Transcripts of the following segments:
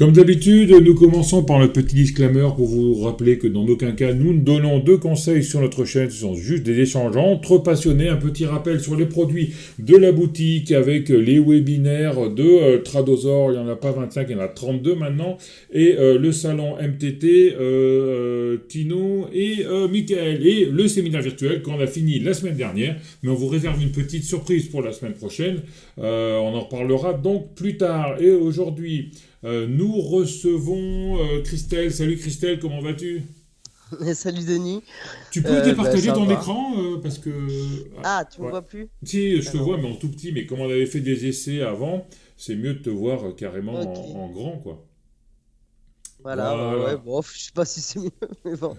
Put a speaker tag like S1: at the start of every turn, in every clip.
S1: Comme d'habitude, nous commençons par le petit disclaimer pour vous rappeler que dans aucun cas nous ne donnons de conseils sur notre chaîne, ce sont juste des échanges entre passionnés. Un petit rappel sur les produits de la boutique avec les webinaires de Tradosaur, il n'y en a pas 25, il y en a 32 maintenant, et le salon MTT, Tino et Michael, et le séminaire virtuel qu'on a fini la semaine dernière, mais on vous réserve une petite surprise pour la semaine prochaine. On en reparlera donc plus tard. Et aujourd'hui, nous recevons Christelle. Salut Christelle, comment vas-tu?
S2: Salut Denis.
S1: Tu peux départager
S2: Ça
S1: ton
S2: va.
S1: écran parce que...
S2: Ah, tu me
S1: ouais.
S2: vois plus?
S1: Si, je te vois,
S2: Alors,
S1: mais en tout petit. Mais comme on avait fait des essais avant, c'est mieux de te voir
S2: ok.
S1: carrément en grand, quoi.
S2: Voilà, ouais,
S1: Voilà.
S2: bon, je sais pas si c'est mieux, mais bon,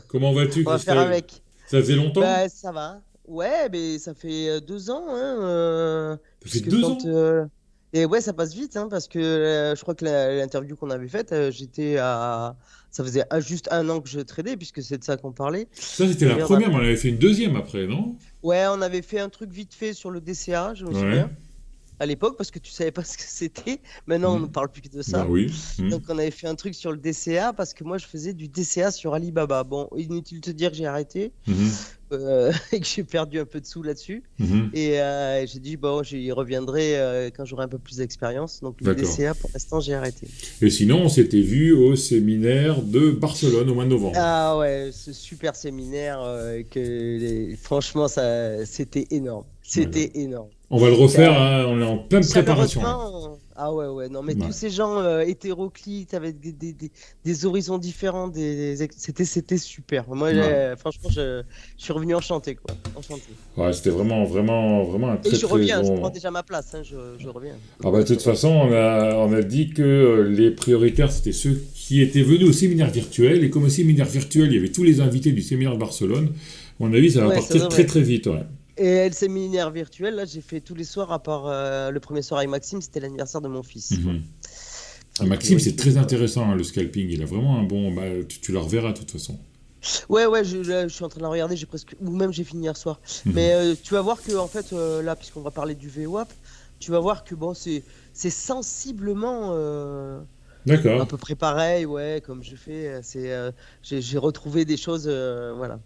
S1: Comment vas-tu,
S2: on va faire
S1: Christelle?
S2: avec.
S1: Ça faisait longtemps?
S2: Bah, ça va. Ouais, mais ça fait 2 ans, hein,
S1: Ça fait
S2: puisque
S1: deux
S2: quand...
S1: ans?
S2: Et ouais, ça passe vite, hein, parce que je crois que l'interview qu'on avait faite, j'étais à... Ça faisait juste 1 an que je tradais, puisque c'est de ça qu'on parlait.
S1: Ça, c'était la
S2: Et
S1: première, mais on avait fait une deuxième après, non?
S2: ouais, on avait fait un truc vite fait sur le DCA, je me
S1: Ouais.
S2: souviens, à l'époque, parce que tu savais pas ce que c'était. Maintenant, on ne
S1: Hmm.
S2: parle plus que de
S1: Bah
S2: ça.
S1: oui. Hmm.
S2: Donc, on avait fait un truc sur le DCA parce que moi, je faisais du DCA sur Alibaba. Bon, inutile de te dire que j'ai arrêté
S1: Mhm.
S2: et que j'ai perdu un peu de sous là-dessus.
S1: Mhm.
S2: Et j'ai dit, bon, j'y reviendrai quand j'aurai un peu plus d'expérience. Donc, le
S1: D'accord.
S2: DCA, pour l'instant, j'ai arrêté.
S1: Et sinon, on s'était vu au séminaire de Barcelone au mois de novembre.
S2: Ah ouais, ce super séminaire, franchement, c'était énorme.
S1: Voilà.
S2: C'était énorme.
S1: On va le refaire, hein, on est en pleine préparation là.
S2: Chaleureusement, ah ouais, ouais, non, mais tous
S1: Ouais.
S2: ces gens hétéroclites avec des horizons différents, c'était super. Moi,
S1: Ouais.
S2: franchement, je suis revenu enchanté, quoi. Enchanté.
S1: Ouais, c'était vraiment un
S2: Et
S1: très
S2: je
S1: très
S2: reviens, je prends
S1: bon.
S2: déjà ma place, hein, je reviens.
S1: Ah bah, de toute façon, on a dit que les prioritaires, c'était ceux qui étaient venus au séminaire virtuel. Et comme au séminaire virtuel, il y avait tous les invités du séminaire de Barcelone, à mon avis, ça va
S2: Ouais, ça
S1: partir très
S2: devrait.
S1: très vite. Ouais.
S2: Et le séminaire virtuel, là, j'ai fait tous les soirs, à part le premier soir avec Maxime, c'était l'anniversaire de mon fils, quoi.
S1: Mhm. Ah,
S2: Donc,
S1: Maxime,
S2: oui,
S1: c'est très intéressant, hein, le scalping. Il a vraiment un bon. Bah, tu le reverras de toute façon.
S2: ouais, ouais, là, je suis en train de la regarder, ou même j'ai fini hier soir.
S1: Mhm.
S2: Mais tu vas voir que, en fait, là, puisqu'on va parler du VWAP, tu vas voir que, bon, c'est sensiblement à
S1: D'accord.
S2: peu près pareil, ouais, comme je fais. J'ai retrouvé des choses, voilà.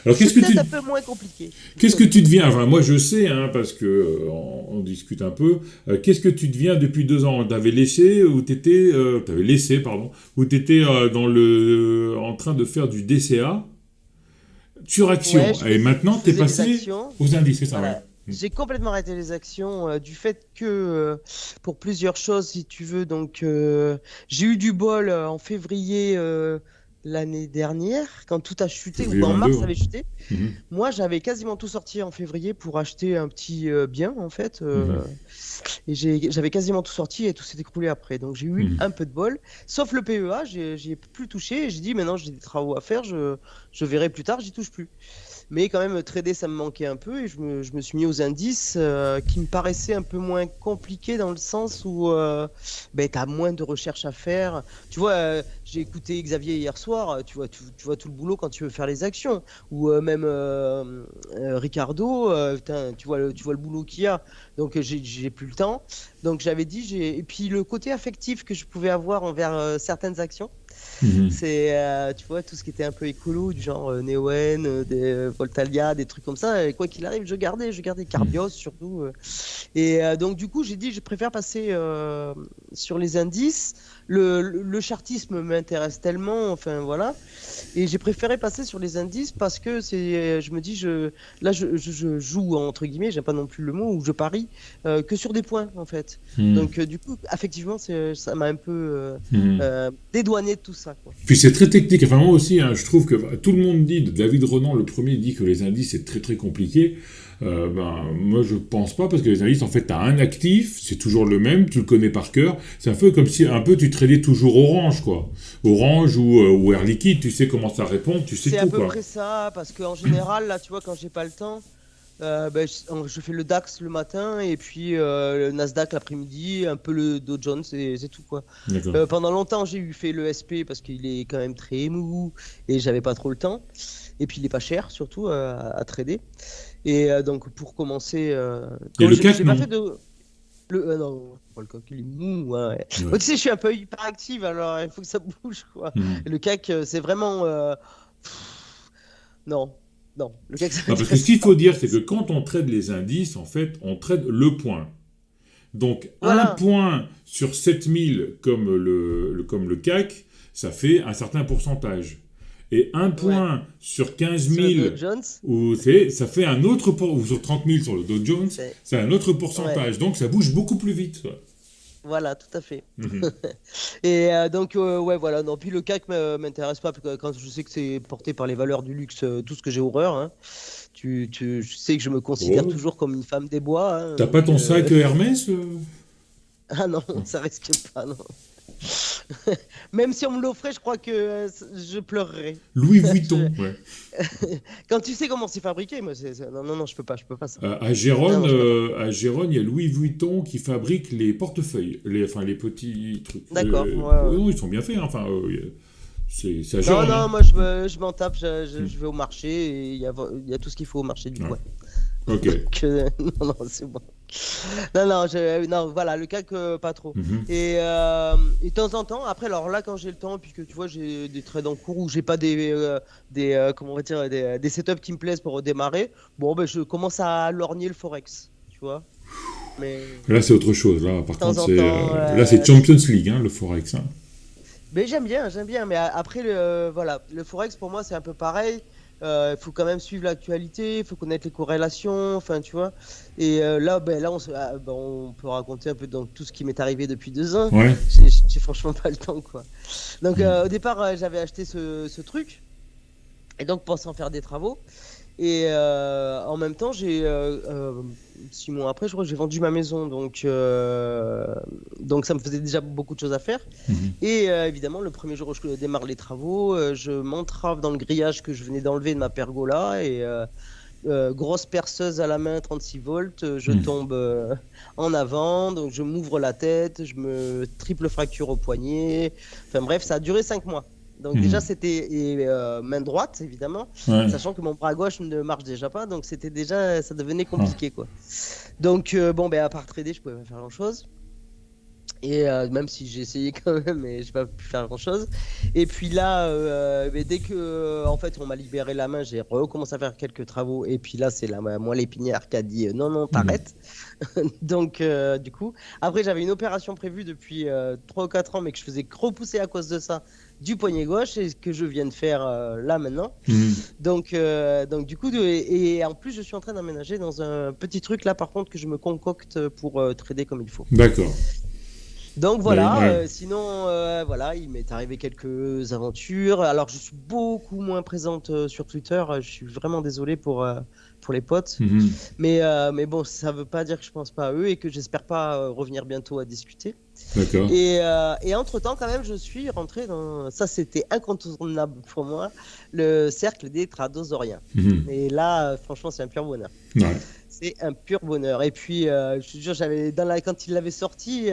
S1: Alors,
S2: C'est peut-être un peu moins compliqué.
S1: qu'est-ce que tu deviens? Enfin, moi, je sais, hein, parce que on discute un peu. Qu'est-ce que tu deviens depuis 2 ans? T'avais laissé ou t'avais laissé, pardon, ou t'étais en train de faire du DCA sur
S2: Ouais,
S1: action. Et maintenant,
S2: je
S1: t'es
S2: faisais les
S1: passé
S2: actions.
S1: aux indices, c'est ça, ouais.
S2: Voilà. J'ai complètement arrêté les actions du fait que, pour plusieurs choses, si tu veux, donc j'ai eu du bol en février l'année dernière, quand tout a chuté,
S1: Février
S2: ou en
S1: 22,
S2: mars,
S1: ouais.
S2: ça avait chuté.
S1: Mhm,
S2: Moi, j'avais quasiment tout sorti en février pour acheter un petit bien, en fait.
S1: mhm,
S2: Et j'avais quasiment tout sorti et tout s'est écroulé après. Donc, j'ai eu
S1: mhm.
S2: un peu de bol. Sauf le PEA, j'y ai plus touché. Et j'ai dit, maintenant, j'ai des travaux à faire, je verrai plus tard, j'y touche plus. Mais quand même, trader, ça me manquait un peu et je me suis mis aux indices qui me paraissaient un peu moins compliqués dans le sens où ben, tu as moins de recherches à faire. Tu vois, j'ai écouté Xavier hier soir, tu vois tout le boulot quand tu veux faire les actions. Ou même Ricardo, putain, tu vois le boulot qu'il y a. Donc, j'ai plus le temps. Donc, j'avais dit, et puis le côté affectif que je pouvais avoir envers certaines actions.
S1: Mhm.
S2: C'est, tu vois, tout ce qui était un peu écolo, du genre Neoen, Voltalia, des trucs comme ça. Et quoi qu'il arrive, je gardais
S1: Mhm.
S2: Carbios surtout. Et donc, du coup, j'ai dit, je préfère passer sur les indices. Le chartisme m'intéresse tellement, enfin voilà. Et j'ai préféré passer sur les indices parce que je me dis, là, je joue, entre guillemets, j'aime pas non plus le mot, ou je parie que sur des points, en fait.
S1: Mhm.
S2: Donc, du coup, effectivement, ça m'a un peu
S1: Mhm.
S2: dédouané de tout ça, quoi.
S1: Puis c'est très technique. Enfin, moi aussi, hein, je trouve que tout le monde dit, David Renan, le premier, dit que les indices, c'est très très compliqué. Ben, moi, je pense pas, parce que les indices, en fait, tu as un actif, c'est toujours le même, tu le connais par cœur. C'est un peu comme si un peu tu tradais toujours Orange, quoi. Orange ou Air Liquide, tu sais comment ça répond, tu sais
S2: C'est à
S1: tout,
S2: peu
S1: quoi.
S2: près ça, parce qu'en général, là, tu vois, quand j'ai pas le temps, ben, je fais le DAX le matin et puis le Nasdaq l'après-midi, un peu le Dow Jones, c'est tout quoi.
S1: D'accord.
S2: Pendant longtemps, j'ai eu fait le SP parce qu'il est quand même très mou et j'avais pas trop le temps. Et puis il est pas cher surtout à trader. Et donc pour commencer,
S1: Et
S2: quand
S1: le CAC,
S2: j'ai pas
S1: non.
S2: fait de Non, pas le coq, il est mou. Ouais, ouais. Moi,
S1: Ouais.
S2: tu sais, je suis un peu hyperactive, alors il faut que ça bouge, quoi.
S1: Mhm.
S2: Et le CAC, c'est vraiment. Pff, non, non, le CAC, ça
S1: Non, parce que ce
S2: m'intéresse
S1: qu'il
S2: pas.
S1: faut dire, c'est que quand on trade les indices, en fait, on trade le point. Donc, un
S2: Voilà,
S1: point sur 7000 comme le CAC, ça fait un certain pourcentage. Et un
S2: ouais.
S1: point sur 15
S2: Sur le Dow
S1: 000,
S2: Jones,
S1: ça fait un autre ou sur 30 000 sur le Dow Jones,
S2: c'est.
S1: c'est un autre
S2: Ouais,
S1: pourcentage. Donc, ça bouge beaucoup plus vite.
S2: voilà, tout à fait.
S1: Mhm.
S2: Et donc, ouais, voilà. Non, puis le CAC m'intéresse pas, parce que quand je sais que c'est porté par les valeurs du luxe, tout ce que j'ai horreur, hein. Je sais que je me considère
S1: Oh,
S2: toujours comme une femme des bois, hein,
S1: t'as pas
S2: donc.
S1: ton sac Hermès
S2: Ah non,
S1: Non.
S2: ça risque pas, non. Même si on me l'offrait, je crois que je pleurerais.
S1: Louis
S2: Je-
S1: Vuitton, ouais.
S2: Quand tu sais comment c'est fabriqué, moi, non, non, non, je peux pas ça.
S1: À
S2: Non,
S1: Gérone,
S2: non, je peux pas.
S1: il y a Louis Vuitton qui fabrique les portefeuilles, enfin les petits trucs.
S2: D'accord, ouais,
S1: Ouais,
S2: ouais.
S1: non, ils sont bien faits, hein. Enfin, c'est à
S2: Non,
S1: Gérone, hein.
S2: non, moi, je m'en tape, je vais au marché et il y a tout ce qu'il faut au marché du
S1: Ouais.
S2: coin.
S1: Ok.
S2: Non, non, c'est bon. Non, non, non, voilà, le CAC, pas trop.
S1: Mhm.
S2: Et de temps en temps, après, alors là, quand j'ai le temps, puis que tu vois, j'ai des trades en cours où j'ai pas comment on va dire, des setups qui me plaisent pour démarrer, bon, ben, je commence à lorgner le Forex, tu vois. Mais
S1: Là, c'est autre chose. Là, par
S2: de temps
S1: contre,
S2: en temps,
S1: là, c'est Champions League, hein, le Forex, hein.
S2: mais j'aime bien. Mais après, voilà, le Forex, pour moi, c'est un peu pareil. Il faut quand même suivre l'actualité, il faut connaître les corrélations, enfin, tu vois. Et là, ben, là on peut raconter un peu dans tout ce qui m'est arrivé depuis 2 ans.
S1: Ouais.
S2: J'ai franchement pas le temps, quoi. Donc,
S1: Mhm.
S2: au départ, j'avais acheté ce truc, et donc pensant faire des travaux. Et en même temps, 6 mois après, je crois que j'ai vendu ma maison. Donc ça me faisait déjà beaucoup de choses à faire.
S1: Mhm.
S2: Et évidemment, le premier jour où je démarre les travaux, je m'entrave dans le grillage que je venais d'enlever de ma pergola. Et grosse perceuse à la main, 36 volts, je
S1: Mhm.
S2: tombe en avant. Donc je m'ouvre la tête, je me triple fracture au poignet. Enfin bref, ça a duré 5 mois. Donc déjà,
S1: Mhm.
S2: c'était main droite, évidemment,
S1: Ouais.
S2: sachant que mon bras gauche ne marche déjà pas. Donc c'était déjà, ça devenait
S1: Ah.
S2: compliqué, quoi. Donc bon, ben, à part trader, je pouvais pas faire grand-chose. Et même si j'ai essayé quand même, mais j'ai pas pu faire grand chose. Et puis là, mais dès que en fait on m'a libéré la main, j'ai recommencé à faire quelques travaux. Et puis là, c'est la moelle épinière qui a dit non, non,
S1: Mhm.
S2: t'arrêtes. Donc du coup, après j'avais une opération prévue depuis 3 ou 4 ans, mais que je faisais que repousser à cause de ça du poignet gauche et que je viens de faire là maintenant.
S1: Mhm.
S2: Donc du coup, et en plus, je suis en train d'emménager dans un petit truc là, par contre, que je me concocte pour trader comme il faut.
S1: D'accord.
S2: Donc
S1: Ouais,
S2: voilà,
S1: ouais.
S2: sinon voilà, il m'est arrivé quelques aventures. Alors je suis beaucoup moins présente sur Twitter, je suis vraiment désolé pour les potes.
S1: Mhm.
S2: Mais bon, ça veut pas dire que je pense pas à eux et que j'espère pas revenir bientôt à discuter.
S1: D'accord.
S2: Et entre-temps, quand même, je suis rentré dans, ça c'était incontournable pour moi, le cercle des tradosoriens.
S1: Mhm.
S2: Et là, franchement, c'est un pur bonheur.
S1: Ouais.
S2: C'est un pur bonheur. Et puis, je te jure, quand il l'avait sorti,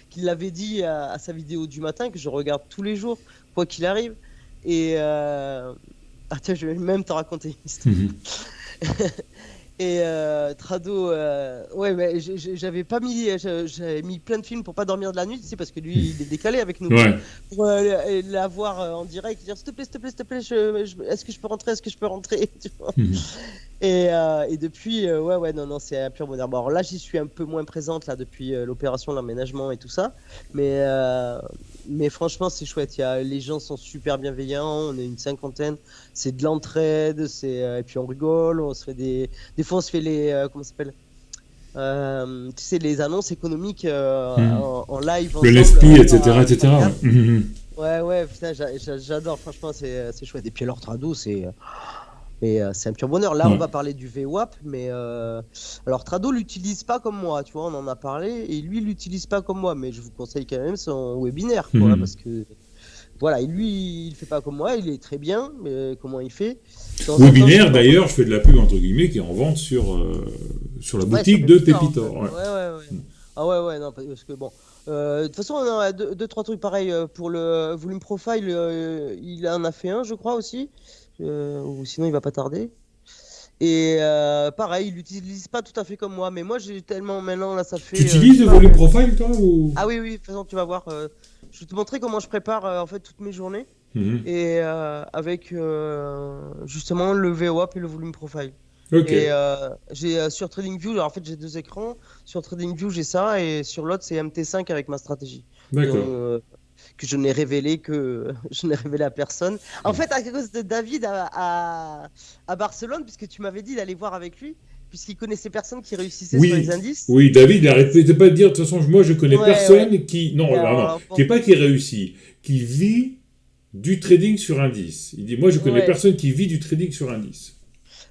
S2: qu'il l'avait dit à sa vidéo du matin, que je regarde tous les jours, quoi qu'il arrive. Et ah, tiens, je vais même te raconter une histoire.
S1: Mhm.
S2: Et Trado, ouais, mais j'avais pas mis, j'avais mis plein de films pour pas dormir de la nuit, tu sais, parce que lui, il est décalé avec nous, quoi.
S1: Ouais.
S2: Pour l'avoir en direct, dire s'il te plaît, s'il te plaît, s'il te plaît, est-ce que je peux rentrer, est-ce que je peux rentrer, tu vois.
S1: Mhm.
S2: Et depuis, ouais, ouais, non, non, c'est un pur bonheur. Bon, alors là, j'y suis un peu moins présente là depuis l'opération, l'emménagement et tout ça, mais franchement, c'est chouette. Les gens sont super bienveillants. On est une cinquantaine. C'est de l'entraide, et puis on rigole. On se fait des fois, on se fait comment ça s'appelle? Tu sais, les annonces économiques
S1: Mhm.
S2: en live
S1: Le
S2: ensemble
S1: LFP,
S2: par
S1: etc., etc. Ouais.
S2: Skype.
S1: Mhm.
S2: Ouais, ouais, putain, j'adore. Franchement, c'est chouette. Et puis leur trado, c'est un pur bonheur. Là, on
S1: Ouais.
S2: va parler du VWAP, mais alors Trado l'utilise pas comme moi, tu vois, on en a parlé, et lui, il l'utilise pas comme moi, mais je vous conseille quand même son webinaire, quoi,
S1: Mhm.
S2: parce que voilà, et lui, il fait pas comme moi, il est très bien, mais comment il fait? De temps en temps, je
S1: Webinaire,
S2: me
S1: d'ailleurs, je fais de la pub entre guillemets qui est en vente sur la
S2: ouais, sur
S1: boutique de
S2: Pépitor, en
S1: Pépitor.
S2: fait.
S1: Ouais.
S2: Ouais, ouais, ouais. Ah ouais, ouais, non, parce que bon. De toute façon, on a deux, trois trucs pareils pour le volume profile. Il en a fait un, je crois aussi. Ou sinon, il va pas tarder. Et pareil, il l'utilise pas tout à fait comme moi, mais moi j'ai tellement maintenant là ça
S1: Tu
S2: fait je
S1: utilises
S2: sais
S1: le
S2: pas.
S1: volume profile, toi, ou...
S2: Ah oui oui, de toute façon tu vas voir. Je vais te montrer comment je prépare en fait toutes mes journées
S1: Mhm.
S2: et avec justement le VWAP et le volume profile.
S1: Ok,
S2: Et j'ai sur TradingView, alors en fait j'ai deux écrans. Sur TradingView j'ai ça et sur l'autre c'est MT5 avec ma stratégie. dont,
S1: d'accord.
S2: que je n'ai révélé que je n'ai révélé à personne. En fait, à cause de David à Barcelone, puisque tu m'avais dit d'aller voir avec lui, puisqu'il connaissait personne qui réussissait sur les
S1: Oui,
S2: indices.
S1: oui, David, arrêtez pas de dire, de toute façon, moi je connais
S2: Ouais, ouais.
S1: personne qui... Non,
S2: Et
S1: non, non,
S2: alors,
S1: qui
S2: bon,
S1: est pas qui réussit, qui vit du trading sur indice. Il dit, moi je connais
S2: ouais.
S1: personne qui vit du trading sur indice.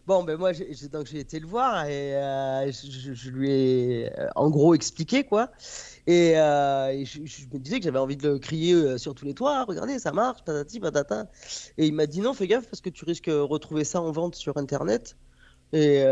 S2: Bon, ben moi, donc j'ai été le voir et je lui ai en gros expliqué quoi. Et je me disais que j'avais envie de le crier sur tous les toits. Regardez, ça marche, patati patata. Et il m'a dit non, fais gaffe parce que tu risques de retrouver ça en vente sur Internet. Et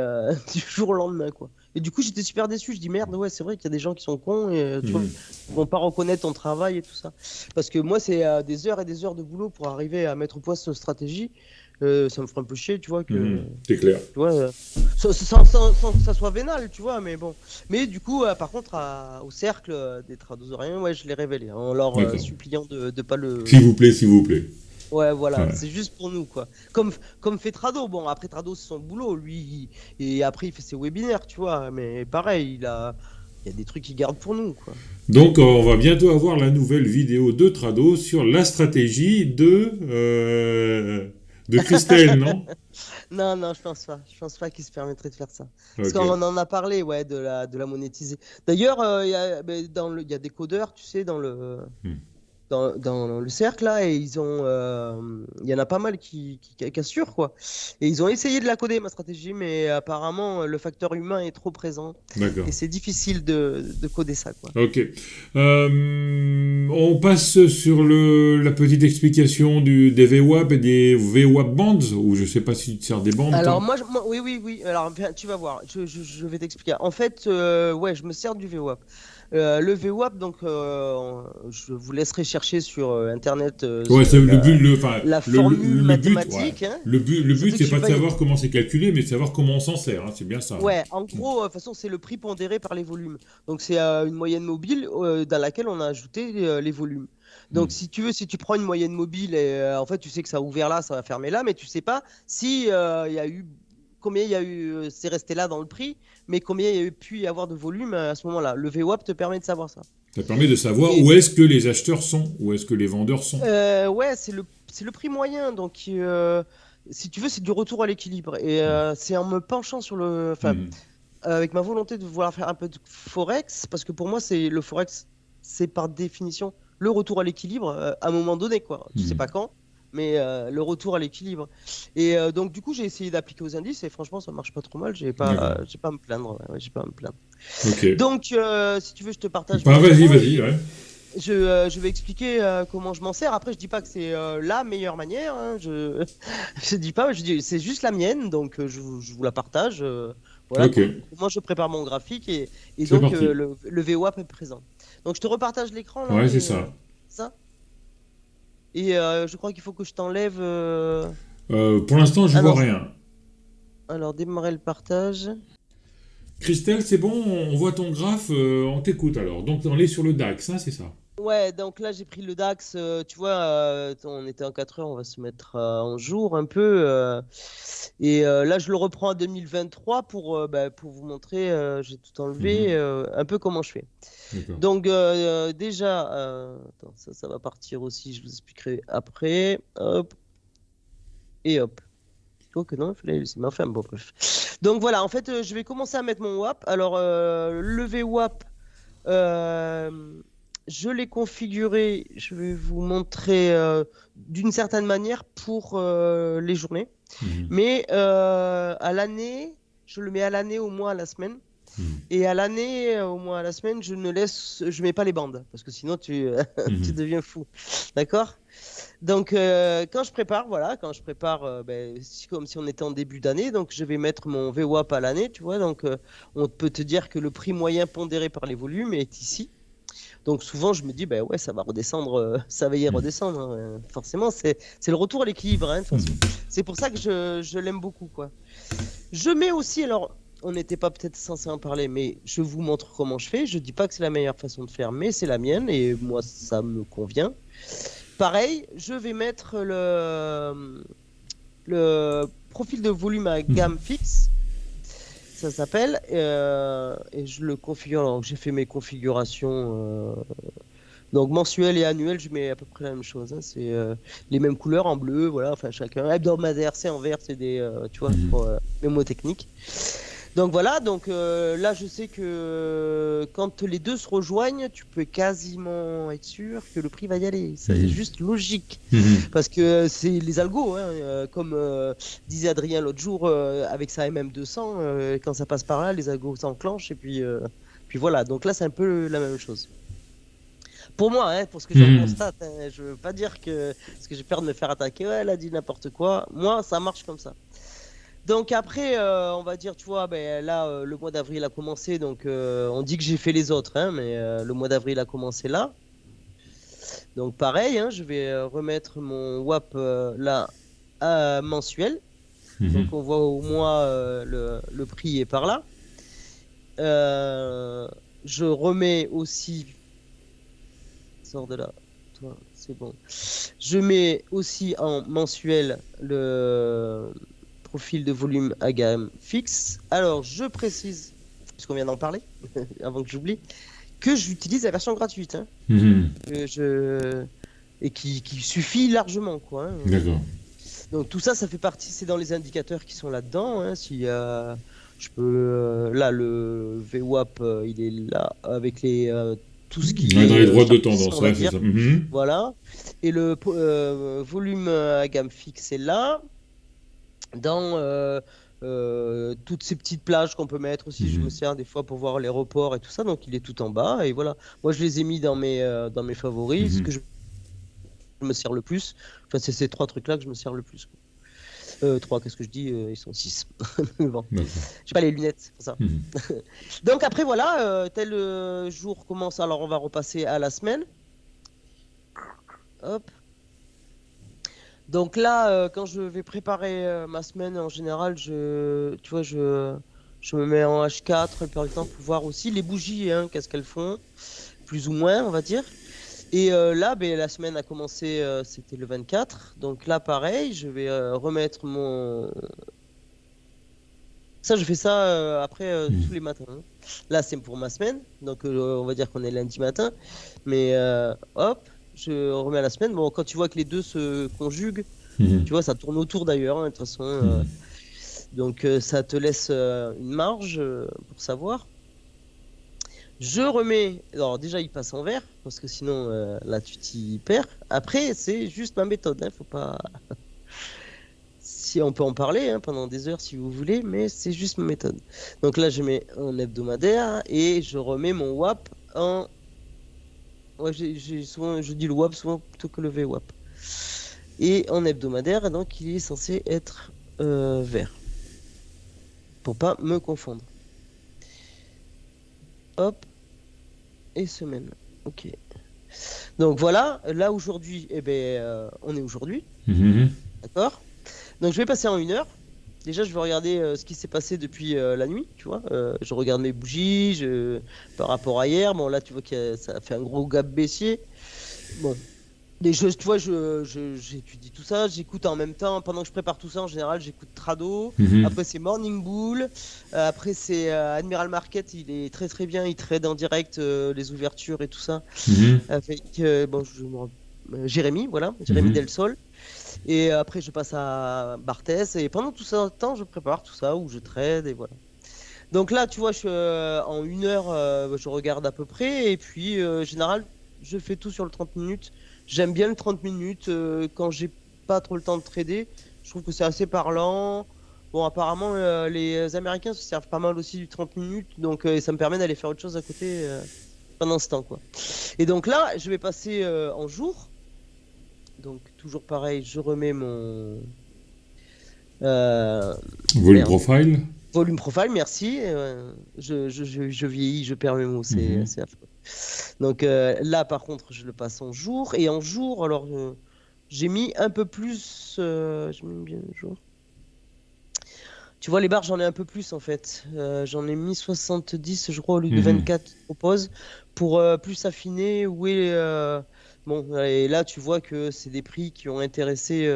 S2: du jour au lendemain, quoi. Et du coup, j'étais super déçu. Je dis merde, ouais, c'est vrai qu'il y a des gens qui sont cons et tu vois,
S1: Mhm.
S2: ils vont pas reconnaître ton travail et tout ça. Parce que moi, c'est des heures et des heures de boulot pour arriver à mettre au point cette stratégie. Ça me ferait un peu chier, tu vois,
S1: Mhm.
S2: que
S1: C'est clair.
S2: tu vois, sans que ça soit vénal, tu vois, mais bon. Mais du coup, par contre, au cercle des tradosoriens, ouais, je l'ai révélé, en leur
S1: D'accord.
S2: suppliant de pas le.
S1: S'il vous plaît, s'il vous plaît.
S2: Ouais, voilà,
S1: Ouais.
S2: c'est juste pour nous, quoi. Comme fait Trado. Bon, après Trado, c'est son boulot, lui. Et après, il fait ses webinaires, tu vois. Mais pareil, il y a des trucs qu'il garde pour nous, quoi.
S1: Donc, on va bientôt avoir la nouvelle vidéo de Trado sur la stratégie de Christelle, non?
S2: Non, non, je pense pas. Je pense pas qu'il se permettrait de faire ça. Parce
S1: Ok.
S2: qu'on en a parlé, ouais, de la monétiser. D'ailleurs, il y a des codeurs, tu sais,
S1: Hmm.
S2: dans le cercle là et il y en a pas mal qui assurent quoi et ils ont essayé de la coder ma stratégie mais apparemment le facteur humain est trop présent
S1: D'accord.
S2: et c'est difficile de coder ça quoi.
S1: Ok. On passe sur la petite explication des VWAP et des VWAP bands, ou je sais pas si tu te sers des bandes,
S2: Alors
S1: toi.
S2: oui oui oui alors bien, tu vas voir je vais t'expliquer en fait ouais je me sers du VWAP. Le VWAP donc je vous laisserai chercher sur internet
S1: Ouais, c'est le but, enfin,
S2: la formule
S1: le but, ouais.
S2: mathématique hein.
S1: Le but,
S2: Surtout que
S1: c'est
S2: je suis
S1: pas de
S2: pas
S1: savoir comment c'est calculé, mais de savoir comment on s'en sert, hein, c'est bien ça.
S2: Ouais, en gros, de toute façon, c'est le prix pondéré par les volumes. Donc, c'est une moyenne mobile dans laquelle on a ajouté les volumes.
S1: Hmm.
S2: Donc, si tu veux, si tu prends une moyenne mobile et en fait, tu sais que ça a ouvert là, ça va fermer là, mais tu sais pas si il y a eu combien il y a eu, c'est resté là dans le prix, mais combien il y a eu pu y avoir de volume à ce moment-là. Le VWAP te permet de savoir ça.
S1: Ça permet de savoir
S2: Et
S1: où est-ce que les acheteurs sont, où est-ce que les vendeurs sont.
S2: ouais, c'est le prix moyen. Donc, si tu veux, c'est du retour à l'équilibre. Et
S1: Hmm.
S2: c'est en me penchant sur le, enfin,
S1: Hmm.
S2: avec ma volonté de vouloir faire un peu de forex, parce que pour moi, c'est le forex, c'est par définition le retour à l'équilibre à un moment donné, quoi. Tu sais
S1: Hmm.
S2: pas quand, mais le retour à l'équilibre. Et donc, du coup, j'ai essayé d'appliquer aux indices et franchement, ça marche pas trop mal.
S1: D'accord.
S2: J'ai pas à me plaindre. Ouais, j'ai pas à me plaindre.
S1: Ok.
S2: Donc, si tu veux, je te partage
S1: Bah,
S2: mon
S1: vas-y,
S2: écran
S1: vas-y,
S2: et
S1: ouais.
S2: je vais expliquer comment je m'en sers. Après, je dis pas que c'est la meilleure manière. Hein. Je dis pas, je dis c'est juste la mienne, donc je vous la partage. Voilà
S1: Ok.
S2: comment je prépare mon graphique et
S1: C'est
S2: donc
S1: parti.
S2: le VWAP est présent. Donc je te repartage l'écran là
S1: Ouais, c'est
S2: et
S1: ça.
S2: ça. Et je crois qu'il faut que je t'enlève.
S1: Pour l'instant, je
S2: Ah
S1: vois
S2: non,
S1: rien.
S2: alors démarrer le partage.
S1: Christelle, c'est bon, on voit ton graphe, on t'écoute alors. Donc, on est sur le DAX, hein, c'est ça.
S2: Ouais, donc là j'ai pris le DAX, tu vois, on était en 4 heures, on va se mettre en jour un peu. Et là je le reprends à 2023 pour vous montrer, j'ai tout enlevé,
S1: Mhm.
S2: un peu comment je fais.
S1: D'accord.
S2: Donc déjà, attends, ça va partir aussi, je vous expliquerai après. Hop, et hop. Oh que non, il fallait laisser ma femme, bon bref. Donc voilà, en fait je vais commencer à mettre mon WAP. Alors le VWAP. Euh, je l'ai configuré, je vais vous montrer d'une certaine manière pour les journées.
S1: Mhm.
S2: Mais à l'année, je le mets à l'année, au mois, à la semaine.
S1: Mhm.
S2: Et à l'année, au mois, à la semaine, je mets pas les bandes parce que sinon tu
S1: Mhm.
S2: deviens fou. D'accord? Donc quand je prépare, voilà, quand je prépare, comme si on était en début d'année, donc je vais mettre mon VWAP à l'année, tu vois. Donc on peut te dire que le prix moyen pondéré par les volumes est ici. Donc souvent, je me dis, ben ouais, ça va redescendre, ça va y redescendre. Hein, forcément, c'est le retour à l'équilibre, hein, de toute façon.
S1: Mhm.
S2: C'est pour ça que je l'aime beaucoup, quoi. Je mets aussi, alors, on n'était pas peut-être censé en parler, mais je vous montre comment je fais. Je dis pas que c'est la meilleure façon de faire, mais c'est la mienne et moi, ça me convient. Pareil, je vais mettre le profil de volume à gamme fixe, ça s'appelle, et je le configure. Alors, j'ai fait mes configurations. Donc mensuel et annuel, je mets à peu près la même chose. Hein. C'est les mêmes couleurs en bleu, voilà. Enfin chacun. Hebdomadaire, c'est en vert, c'est des, tu vois, pour mémotechnique. Donc voilà. Donc là, je sais que quand les deux se rejoignent, tu peux quasiment être sûr que le prix va y aller. C'est juste logique, parce que c'est les algos, hein, comme disait Adrien l'autre jour avec sa MM200, quand ça passe par là, les algos s'enclenchent et puis voilà. Donc là, c'est un peu la même chose. Pour moi, hein, pour ce que j'en constate, hein, je veux pas dire que parce que j'ai peur de me faire attaquer, ouais, elle a dit n'importe quoi. Moi, ça marche comme ça. Donc après, on va dire, tu vois, ben, là, le mois d'avril a commencé, donc on dit que j'ai fait les autres, hein, mais le mois d'avril a commencé là. Donc pareil, hein, je vais remettre mon WAP là mensuel. Donc on voit au mois le prix est par là. Je remets aussi. Sors de là, toi, c'est bon. Je mets aussi en mensuel le profil de volume à gamme fixe. Alors, je précise, puisqu'on vient d'en parler, avant que j'oublie, que j'utilise la version gratuite. Hein, et qui suffit largement, quoi. Hein.
S1: D'accord.
S2: Donc tout ça, ça fait partie, c'est dans les indicateurs qui sont là-dedans. Hein, si je peux, là, le VWAP, il est là avec les tout ce qui est
S1: dans les droites de tendance, ouais, c'est ça.
S2: Voilà. Et le volume à gamme fixe est là. Dans toutes ces petites plages qu'on peut mettre aussi, je me sers des fois pour voir les reports et tout ça. Donc il est tout en bas. Et voilà. Moi, je les ai mis dans mes favoris. Ce que je me sers le plus. Enfin, c'est ces 3 trucs-là que je me sers le plus. 3, qu'est-ce que je dis ils sont 6. Bon. J'ai pas les lunettes, c'est pour ça. Donc après, voilà, tel jour commence. Alors, on va repasser à la semaine. Hop. Donc là, quand je vais préparer ma semaine, en général, tu vois, je me mets en H4 la plupart du temps pour voir aussi les bougies, hein, qu'est-ce qu'elles font, plus ou moins, on va dire. Et là, ben, la semaine a commencé, c'était le 24. Donc là, pareil, je vais remettre mon... Ça, je fais ça après tous les matins. Hein. Là, c'est pour ma semaine. Donc, on va dire qu'on est lundi matin. Mais hop, je remets à la semaine. Bon, quand tu vois que les deux se conjuguent, tu vois, ça tourne autour d'ailleurs. Hein, de toute façon, donc, ça te laisse une marge pour savoir. Je remets. Alors, déjà, il passe en vert. Parce que sinon, là, tu t'y perds. Après, c'est juste ma méthode. Hein, faut pas. Si on peut en parler hein, pendant des heures si vous voulez, mais c'est juste ma méthode. Donc là, je mets en hebdomadaire et je remets mon WAP en. Ouais, souvent, je dis le WAP souvent plutôt que le VWAP. Et en hebdomadaire, donc il est censé être vert. Pour pas me confondre. Hop. Et semaine. Ok. Donc voilà, là aujourd'hui, eh ben, on est aujourd'hui. D'accord ? Donc je vais passer en 1 heure. Déjà, je vais regarder ce qui s'est passé depuis la nuit, tu vois. Je regarde mes bougies par rapport à hier. Bon, là, tu vois que ça a fait un gros gap baissier. Bon, tu vois, j'étudie tout ça. J'écoute en même temps, pendant que je prépare tout ça, en général, j'écoute Trado. Après, c'est Morning Bull. Après, c'est Admiral Market. Il est très très bien. Il trade en direct les ouvertures et tout ça. Avec Jérémy, voilà. Jérémy Del Sol. Et après, je passe à Barthès. Et pendant tout ça temps, je prépare tout ça, où je trade, et voilà. Donc là, tu vois, en 1 heure, je regarde à peu près. Et puis, en général, je fais tout sur le 30 minutes. J'aime bien le 30 minutes quand j'ai pas trop le temps de trader. Je trouve que c'est assez parlant. Bon, apparemment, les Américains se servent pas mal aussi du 30 minutes. Donc, ça me permet d'aller faire autre chose à côté pendant ce temps, quoi. Et donc là, je vais passer en jour. Donc toujours pareil, je remets mon
S1: volume profile.
S2: Volume profile, merci. Je vieillis, je perds mes mots, c'est affreux. Donc là, par contre, je le passe en jour. Et en jour, alors j'ai mis un peu plus. J'ai mis bien le jour. Tu vois, les barres, j'en ai un peu plus en fait. J'en ai mis 70, je crois, au lieu de
S1: Mhm.
S2: 24 qu'ils proposent, pour plus affiner. Bon, et là, tu vois que c'est des prix qui ont intéressé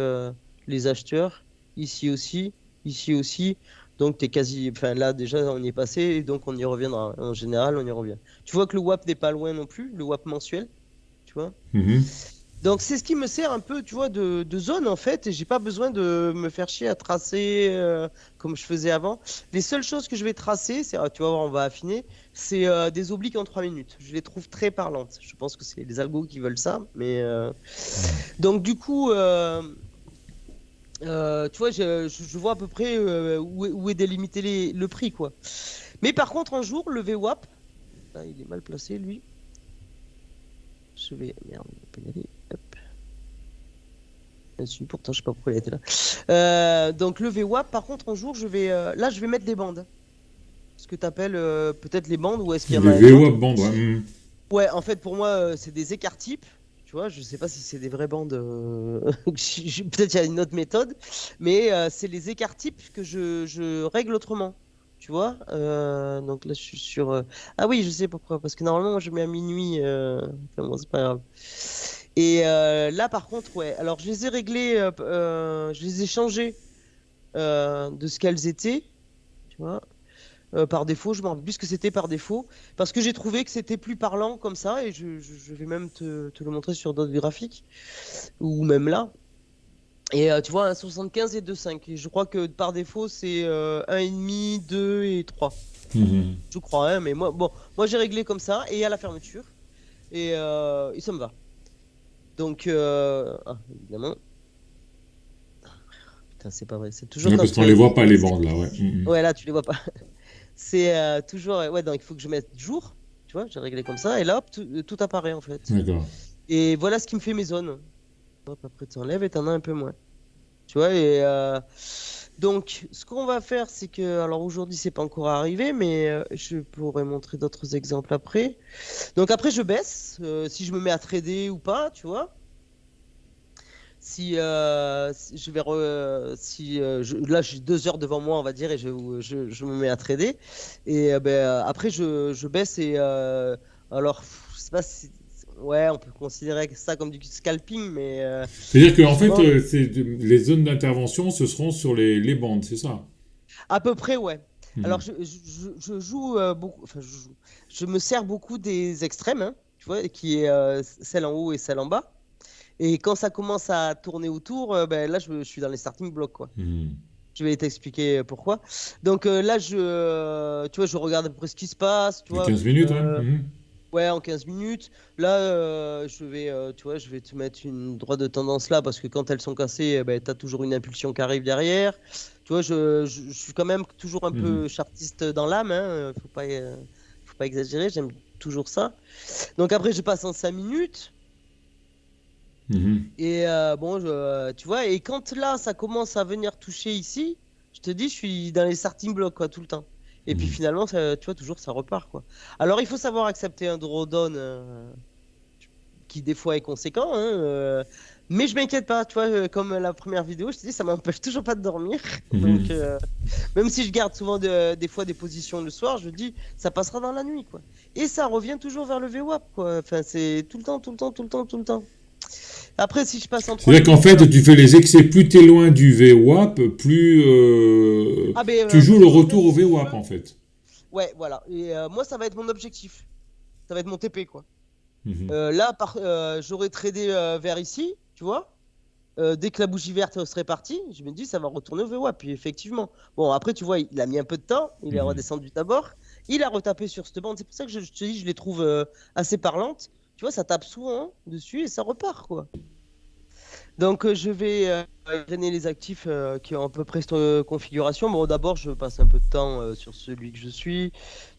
S2: les acheteurs, ici aussi, ici aussi. Donc, t'es quasi. Enfin, là, déjà, on y est passé, et donc on y reviendra. En général, on y revient. Tu vois que le WAP n'est pas loin non plus, le WAP mensuel, tu vois.
S1: Mhm.
S2: Donc c'est ce qui me sert un peu, tu vois, de zone en fait, et j'ai pas besoin de me faire chier à tracer comme je faisais avant. Les seules choses que je vais tracer, tu vas voir, on va affiner, c'est des obliques en 3 minutes. Je les trouve très parlantes. Je pense que c'est les algos qui veulent ça, mais donc du coup, tu vois, je vois à peu près où est délimité le prix, quoi. Mais par contre, un jour, le VWAP, ah, il est mal placé, lui. Je vais, merde, il peut y aller. Hop. Dessus, pourtant, je sais pas pourquoi il était là. Donc le VWAP, par contre, un jour, là, je vais mettre des bandes. Ce que tu appelles peut-être les bandes, ou est-ce qu'il y en
S1: Les
S2: a
S1: VWAP
S2: d'autres?
S1: bandes, ouais. Mhm.
S2: Ouais, en fait, pour moi, c'est des écarts types. Tu vois, je sais pas si c'est des vraies bandes. Peut-être il y a une autre méthode, mais c'est les écarts types que je règle autrement. Tu vois. Donc là, je suis sur. Ah oui, je sais pourquoi. Parce que normalement, moi, je mets à minuit. Enfin, bon, c'est pas grave. Et là, par contre, ouais. Alors, je les ai réglés. Je les ai changés de ce qu'elles étaient. Tu vois. Par défaut, je m'en rappelle plus ce que c'était par défaut, parce que j'ai trouvé que c'était plus parlant comme ça, et je vais même te le montrer sur d'autres graphiques, ou même là. Et tu vois, un 75 et 2,5. Et je crois que par défaut, c'est 1,5, 2 et 3.
S1: Mhm.
S2: Je crois, hein, mais moi, bon, moi j'ai réglé comme ça, et à la fermeture, et ça me va. Donc, évidemment. Putain, c'est pas vrai, c'est toujours
S1: Ouais,
S2: quand
S1: parce
S2: je
S1: qu'on
S2: fais
S1: les
S2: un
S1: voit pas, les
S2: XXX.
S1: bandes, là, ouais. Mhm.
S2: Ouais, là, tu les vois pas. C'est toujours. Ouais, donc il faut que je mette jour. Tu vois, j'ai réglé comme ça. Et là, hop, tout apparaît en fait.
S1: D'accord.
S2: Et voilà ce qui me fait mes zones. Hop, après, tu enlèves et t'en as un peu moins. Tu vois, et donc, ce qu'on va faire, c'est que. Alors aujourd'hui, c'est pas encore arrivé, mais je pourrais montrer d'autres exemples après. Donc après, je baisse si je me mets à trader ou pas, tu vois. Si je vais si là j'ai 2 heures devant moi on va dire et je me mets à trader et après je baisse et alors je sais pas si ouais on peut considérer ça comme du scalping mais
S1: C'est-à-dire qu'en fait,
S2: souvent
S1: les zones d'intervention, ce seront sur les bandes, c'est ça?
S2: à peu près ouais. Alors
S1: Mhm.
S2: je joue beaucoup enfin je me sers beaucoup des extrêmes hein, tu vois qui est celle en haut et celle en bas. Et quand ça commence à tourner autour, là, je suis dans les starting blocks, quoi.
S1: Mhm.
S2: Je vais t'expliquer pourquoi. Donc là, tu vois, je regarde à peu près ce qui se passe, tu
S1: Les
S2: vois.
S1: 15 minutes, ouais. Mhm.
S2: Ouais, en 15 minutes. Là, tu vois, je vais te mettre une droite de tendance là parce que quand elles sont cassées, tu as toujours une impulsion qui arrive derrière. Tu vois, je suis quand même toujours un peu
S1: Mhm.
S2: chartiste dans l'âme, hein. Faut pas exagérer, j'aime toujours ça. Donc après, je passe en 5 minutes.
S1: Mhm.
S2: Et bon, tu vois, et quand là, ça commence à venir toucher ici, je te dis, je suis dans les starting blocks, quoi, tout le temps. Et puis
S1: Mhm.
S2: finalement, tu vois, toujours, ça repart, quoi. Alors, il faut savoir accepter un drawdown qui, des fois, est conséquent, hein, mais je m'inquiète pas, tu vois, comme la première vidéo, je te dis, ça m'empêche toujours pas de dormir. Donc,
S1: Mhm.
S2: même si je garde souvent des fois des positions le soir, je dis, ça passera dans la nuit, quoi. Et ça revient toujours vers le VWAP, quoi. Enfin, c'est tout le temps, tout le temps, tout le temps, tout le temps. Après, si je passe en 3
S1: C'est-à-dire qu'en
S2: minutes,
S1: fait,
S2: alors.
S1: tu fais les excès, plus tu es loin du VWAP, plus
S2: Ah, ben,
S1: tu joues
S2: parce
S1: le
S2: qu'en fait,
S1: retour au
S2: si tu
S1: VWAP,
S2: veux.
S1: en fait.
S2: Ouais, voilà. Et moi, ça va être mon objectif. Ça va être mon TP, quoi.
S1: Mhm.
S2: Là, j'aurais tradé vers ici, tu vois. Dès que la bougie verte serait partie, je me dis, ça va retourner au VWAP. Puis effectivement. Bon, après, tu vois, il a mis un peu de temps. Il est
S1: Mhm.
S2: redescendu d'abord. Il a retapé sur cette bande. C'est pour ça que je te dis, je les trouve assez parlantes. Tu vois, ça tape souvent dessus et ça repart, quoi. Donc, je vais drainer les actifs qui ont à peu près cette configuration. Bon, d'abord, je passe un peu de temps sur celui que je suis.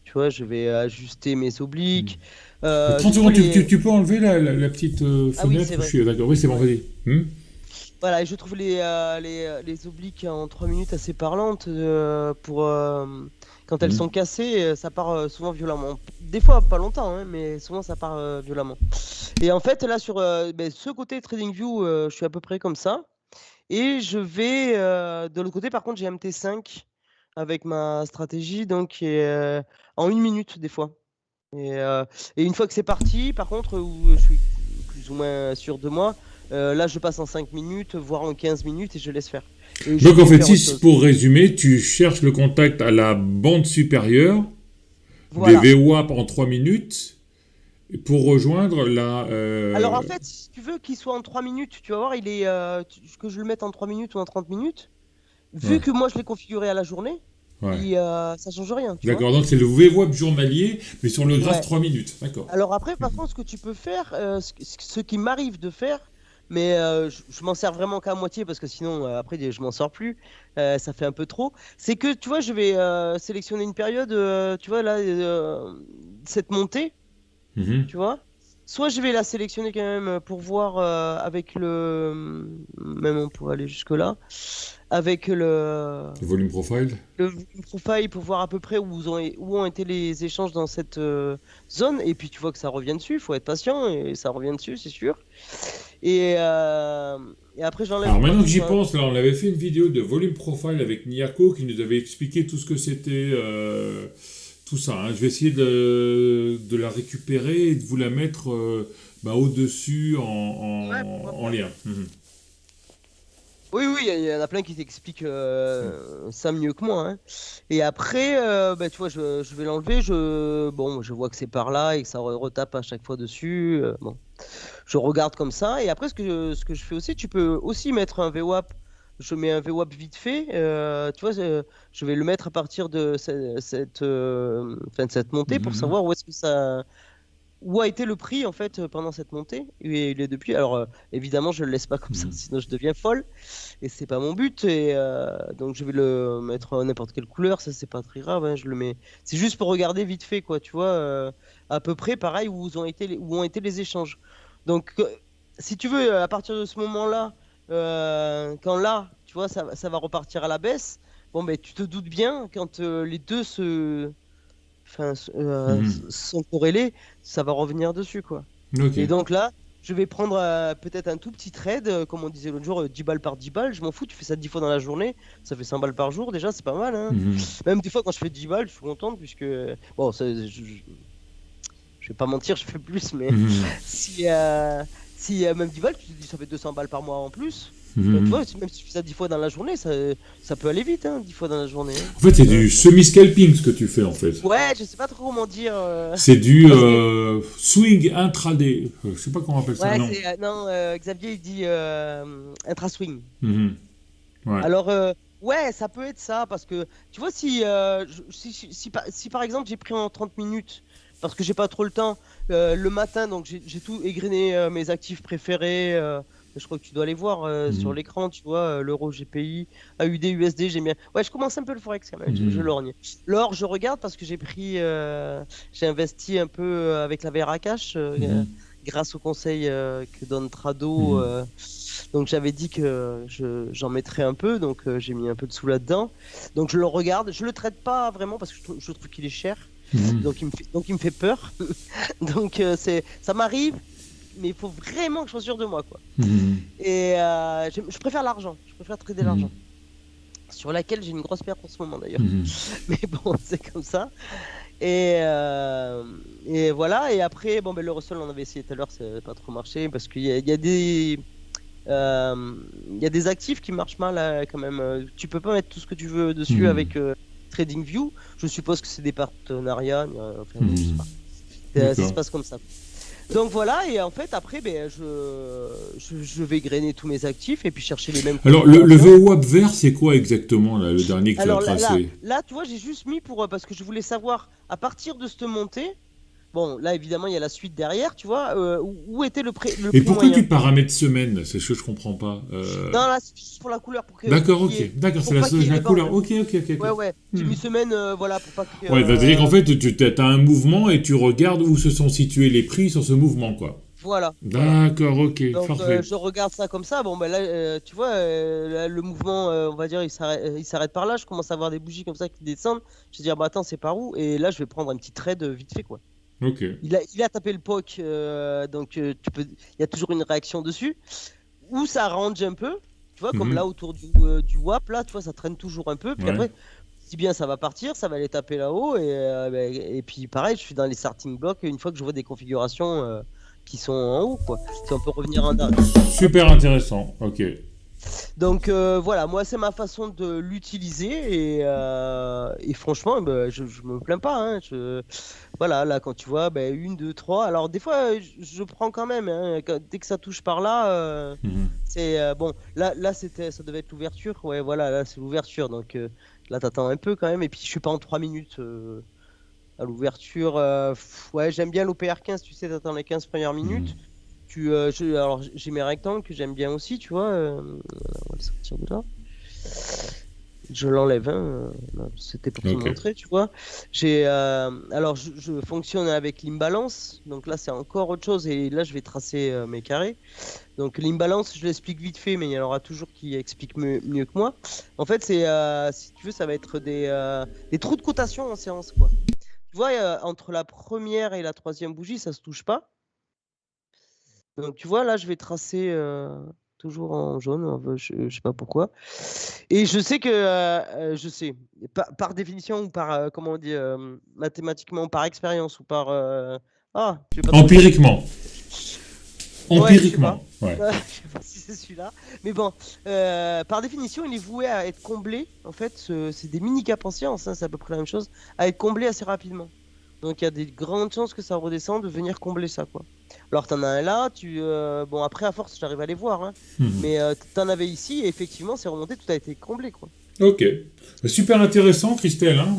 S2: Tu vois, je vais ajuster mes
S1: Mhm.
S2: obliques.
S1: 30
S2: J'ouvre
S1: secondes,
S2: les.
S1: tu peux enlever la petite
S2: Ah oui,
S1: fenêtre
S2: c'est
S1: où je
S2: vrai.
S1: suis d'accord. Oui, c'est bon,
S2: Ouais.
S1: vas-y. Mhm.
S2: Voilà, et je trouve les obliques en 3 minutes assez parlantes pour quand elles sont
S1: Mhm.
S2: cassées, ça part souvent violemment. Des fois pas longtemps, hein, mais souvent ça part violemment. Et en fait, là sur ce côté TradingView, je suis à peu près comme ça. Et je vais de l'autre côté, par contre, j'ai MT5. avec ma stratégie, donc en 1 minute des fois. Et, euh, et une fois que c'est parti, par contre, où je suis plus ou moins sûr de moi, là je passe en 5 minutes, voire en 15 minutes et je laisse faire. Et je
S1: Donc en
S2: vais
S1: fait,
S2: faire autre
S1: si
S2: chose.
S1: pour résumer, tu cherches le contact à la bande supérieure des
S2: Voilà.
S1: VWAP en 3 minutes pour rejoindre la...
S2: Alors en fait, si tu veux qu'il soit en 3 minutes, tu vas voir, que je le mette en 3 minutes ou en 30 minutes, vu
S1: Ouais,
S2: que moi je l'ai configuré à la journée,
S1: ouais.
S2: ça change rien, tu vois.
S1: D'accord, donc c'est le VWAP journalier, mais sur le graphe
S2: Ouais.
S1: 3 minutes. D'accord.
S2: Alors après, par
S1: Mhm.
S2: contre, ce que tu peux faire, ce qui m'arrive de faire, mais je m'en sers vraiment qu'à moitié parce que sinon, après, je m'en sors plus, ça fait un peu trop, c'est que, tu vois, je vais sélectionner une période, tu vois, là, cette montée,
S1: Mhm.
S2: tu vois. Soit je vais la sélectionner quand même pour voir avec même on pourrait aller jusque-là, avec
S1: Le volume profile.
S2: le profile pour voir à peu près où ont été les échanges dans cette zone. Et puis tu vois que ça revient dessus, il faut être patient et ça revient dessus, c'est sûr. Et après j'enlève
S1: Alors
S2: une fois
S1: maintenant que
S2: qu'ils
S1: j'y
S2: sont.
S1: pense, là on avait fait une vidéo de volume profile avec Niako qui nous avait expliqué tout ce que c'était, tout ça, hein. Je vais essayer de la récupérer et de vous la mettre au-dessus
S2: Ouais, pourquoi
S1: en
S2: pas.
S1: lien. Mhm.
S2: Oui, oui, il y en a plein qui t'expliquent ça mieux que moi, hein. Et après, bah, tu vois, je vais l'enlever. Bon, je vois que c'est par là et que ça retape à chaque fois dessus. Bon, je regarde comme ça. Et après, ce que je fais aussi, tu peux aussi mettre un VWAP. Je mets un VWAP vite fait. Tu vois, je vais le mettre à partir de enfin, de cette montée pour
S1: Mhm.
S2: savoir où a été le prix en fait pendant cette montée. Et il est depuis. Alors, évidemment, je le laisse pas comme ça,
S1: Mhm.
S2: sinon je deviens folle. Et c'est pas mon but. Et donc, je vais le mettre en n'importe quelle couleur. Ça, c'est pas très grave, hein, je le mets. C'est juste pour regarder vite fait, quoi. Tu vois, à peu près pareil où ont été les échanges. Donc, si tu veux, à partir de ce moment-là, quand là, tu vois, ça va repartir à la baisse. Bon, ben, tu te doutes bien quand les deux enfin,
S1: Mhm.
S2: sont corrélés, ça va revenir dessus, quoi.
S1: Ok.
S2: Et donc là, je vais prendre peut-être un tout petit trade, comme on disait l'autre jour, 10 balles par 10 balles, je m'en fous, tu fais ça 10 fois dans la journée, ça fait 100 balles par jour, déjà, c'est pas mal, hein.
S1: Mhm.
S2: Même des fois, quand je fais 10 balles, je suis contente, puisque, bon, je vais pas mentir, je fais plus, mais
S1: Mhm.
S2: si même 10 balles, tu te dis, ça fait 200 balles par mois en plus. Tu
S1: Mhm.
S2: vois, même si tu fais ça 10 fois dans la journée, ça peut aller vite, hein, 10 fois dans la journée, hein.
S1: En fait, c'est
S2: Euh,
S1: du semi-scalping ce que tu fais en fait.
S2: ouais, je sais pas trop comment dire,
S1: C'est du
S2: parce que
S1: swing intraday. Je sais pas comment on appelle ça,
S2: ouais,
S1: non.
S2: non, Xavier il dit intra-swing.
S1: Mhm. Ouais.
S2: Alors ouais, ça peut être ça parce que tu vois si par exemple j'ai pris en 30 minutes parce que j'ai pas trop le temps le matin donc j'ai tout égrené mes actifs préférés je crois que tu dois les voir sur
S1: Mhm.
S2: l'écran, tu vois, l'euro GPI, AUD, USD, j'aime bien. Ouais, je commence un peu le forex quand même, je
S1: Mhm.
S2: lorgne. L'or, je regarde parce que j'ai investi un peu avec la Vera Cash
S1: Mhm.
S2: grâce au conseil que donne Trado.
S1: Mhm.
S2: Donc j'avais dit que j'en mettrais un peu, donc j'ai mis un peu de sous là-dedans. Donc je le regarde, je le traite pas vraiment parce que je trouve qu'il est cher,
S1: Mhm.
S2: donc il me fait peur. Donc ça m'arrive, mais il faut vraiment que je sois sûr de moi, quoi.
S1: Mhm.
S2: Et je préfère l'argent, je préfère trader l'argent,
S1: Mhm.
S2: sur laquelle j'ai une grosse perte en ce moment d'ailleurs.
S1: Mhm.
S2: Mais bon, c'est comme ça. Et, euh, et voilà. Et après, bon, ben, le Russell, on avait essayé tout à l'heure, ça n'a pas trop marché parce il y a des actifs qui marchent mal quand même. Tu peux pas mettre tout ce que tu veux dessus
S1: Mhm.
S2: avec TradingView. Je suppose que c'est des partenariats. Enfin, je sais
S1: Mhm.
S2: pas. Ça se
S1: D'accord.
S2: passe comme ça. Donc voilà, et en fait, après, ben, je vais grainer tous mes actifs et puis chercher les mêmes
S1: Alors, le
S2: configurations.
S1: VWAP vert, c'est quoi exactement, là, le dernier que tu as
S2: Alors
S1: tracé?
S2: tu vois, j'ai juste mis parce que je voulais savoir à partir de cette montée. Bon, là, évidemment, il y a la suite derrière, tu vois, où était le
S1: Et
S2: prix
S1: pourquoi
S2: moyen.
S1: tu paramètres semaine? C'est ce que je comprends pas.
S2: Non, là, c'est juste pour la couleur,
S1: D'accord, ok. D'accord, c'est
S2: pour pas qu'il y ait
S1: la
S2: les bandes.
S1: couleur. Ok, ok, ok, ok.
S2: Ouais, ouais. J'ai
S1: Hmm.
S2: mis semaine, voilà, pour pas que.
S1: Ouais, c'est-à-dire qu'en fait, tu as un mouvement et tu regardes où se sont situés les prix sur ce mouvement, quoi.
S2: Voilà, voilà.
S1: D'accord, ok,
S2: Donc,
S1: parfait.
S2: je regarde ça comme ça. Bon, ben là, tu vois, là, le mouvement, on va dire, il s'arrête par là. Je commence à voir des bougies comme ça qui descendent. Je vais dire, bah attends, c'est par où? Et là, je vais prendre un petit trade vite fait, quoi.
S1: Ok.
S2: Il a tapé le POC, donc il y a toujours une réaction dessus. Ou ça range un peu, tu vois, comme
S1: Mhm.
S2: là autour du WAP, là, tu vois, ça traîne toujours un peu. Puis
S1: Ouais.
S2: après, si bien ça va partir, ça va aller taper là-haut. Et puis pareil, je suis dans les starting blocks une fois que je vois des configurations qui sont en haut, quoi. Si on peut revenir en arrière.
S1: Super intéressant, ok.
S2: Donc voilà, moi c'est ma façon de l'utiliser et franchement, bah, je me plains pas. Hein. Voilà, là quand tu vois, bah, une, deux, trois. Alors des fois, je prends quand même. Hein. Dès que ça touche par là,
S1: Mhm.
S2: c'est bon. Là ça devait être l'ouverture. Ouais, voilà, là c'est l'ouverture. Donc là t'attends un peu quand même. Et puis je suis pas en 3 minutes à l'ouverture. Ouais, j'aime bien l'OPR 15. Tu sais, t'attends les 15 premières minutes.
S1: Mhm.
S2: Alors j'ai mes rectangles que j'aime bien aussi, tu vois. On va le sortir de là. Je l'enlève, hein. C'était pour te
S1: Ok.
S2: montrer, tu vois. Alors je fonctionne avec l'imbalance, donc là c'est encore autre chose et là je vais tracer mes carrés. Donc l'imbalance, je l'explique vite fait, mais il y en aura toujours qui expliquent mieux que moi. En fait, si tu veux, ça va être des trous de cotation en séance, quoi. Tu vois, entre la première et la troisième bougie, ça se touche pas. Donc tu vois, là, je vais tracer toujours en jaune, je sais pas pourquoi. Et je sais que, je sais, par définition ou par, comment on dit, mathématiquement, par expérience ou par... je vais pas trouver le mot.
S1: Empiriquement.
S2: Ouais, je sais pas.
S1: Empiriquement, ouais.
S2: Je sais pas si c'est celui-là. Mais bon, par définition, il est voué à être comblé. En fait, c'est des mini-caps en science, hein, c'est à peu près la même chose, à être comblé assez rapidement. Donc il y a des grandes chances que ça redescende de venir combler ça, quoi. Alors t'en as un là, bon après à force j'arrive à les voir, hein.
S1: Mhm.
S2: Mais t'en avais ici et effectivement c'est remonté, tout a été comblé, quoi.
S1: Ok. Super intéressant, Christelle, hein,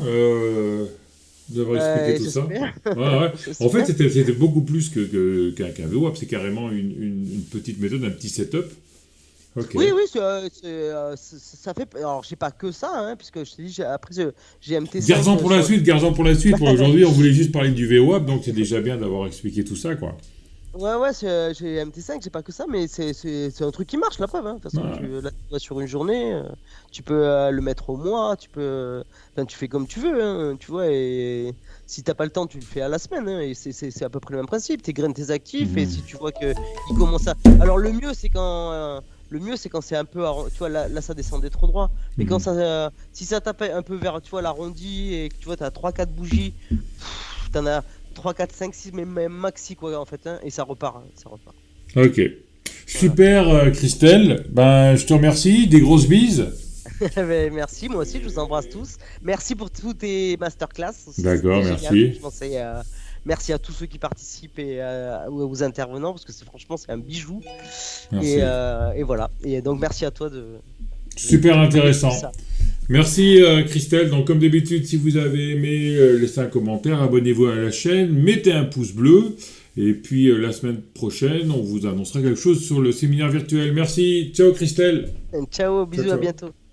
S1: d'avoir expliqué tout ça.
S2: J'espère.
S1: Ouais, ouais. En fait,
S2: J'espère.
S1: c'était beaucoup plus qu'un VWAP. C'est carrément une petite méthode, un petit setup. Ok.
S2: Oui, oui, ça fait. Alors j'ai pas que ça, hein, puisque je te dis, après j'ai
S1: Gardons
S2: MT5
S1: pour la
S2: sur.
S1: suite, gardons pour la suite. Pour aujourd'hui, on voulait juste parler du VWAP, donc c'est déjà bien d'avoir expliqué tout ça, quoi.
S2: Ouais, ouais, j'ai MT5, j'ai pas que ça, mais c'est un truc qui marche, la preuve. Hein. De toute façon,
S1: Ouais.
S2: là, tu vois, sur une journée, tu peux le mettre au mois, enfin, tu fais comme tu veux, hein, tu vois, et si t'as pas le temps, tu le fais à la semaine, hein, et c'est à peu près le même principe. Tu graines tes actifs, et si
S1: Mhm.
S2: tu vois que il commence à... Alors, le mieux, c'est quand c'est un peu... Tu vois, là, ça descendait trop droit. Mais quand
S1: Mhm.
S2: ça... si ça tape un peu vers, tu vois, l'arrondi, et que tu vois, t'as 3 4 bougies, t'en as 3 4 5 6 mais même maxi, quoi, en fait, hein, et ça repart, hein, ça repart.
S1: Ok.
S2: Voilà.
S1: Super, Christelle. Ben, je te remercie. Des grosses bises.
S2: Ben, merci, moi aussi, je vous embrasse tous. Merci pour tous tes masterclass aussi,
S1: D'accord,
S2: c'était génial.
S1: merci.
S2: Franchement, merci à tous ceux qui participent et aux intervenants parce que franchement, c'est un bijou.
S1: Merci.
S2: Et voilà. Et donc, merci à toi
S1: Super
S2: de partager tout
S1: intéressant.
S2: ça.
S1: Merci Christelle. Donc comme d'habitude, si vous avez aimé, laissez un commentaire, abonnez-vous à la chaîne, mettez un pouce bleu. Et puis la semaine prochaine, on vous annoncera quelque chose sur le séminaire virtuel. Merci. Ciao Christelle.
S2: Ciao,
S1: Ciao,
S2: bisous, à
S1: ciao.
S2: bientôt.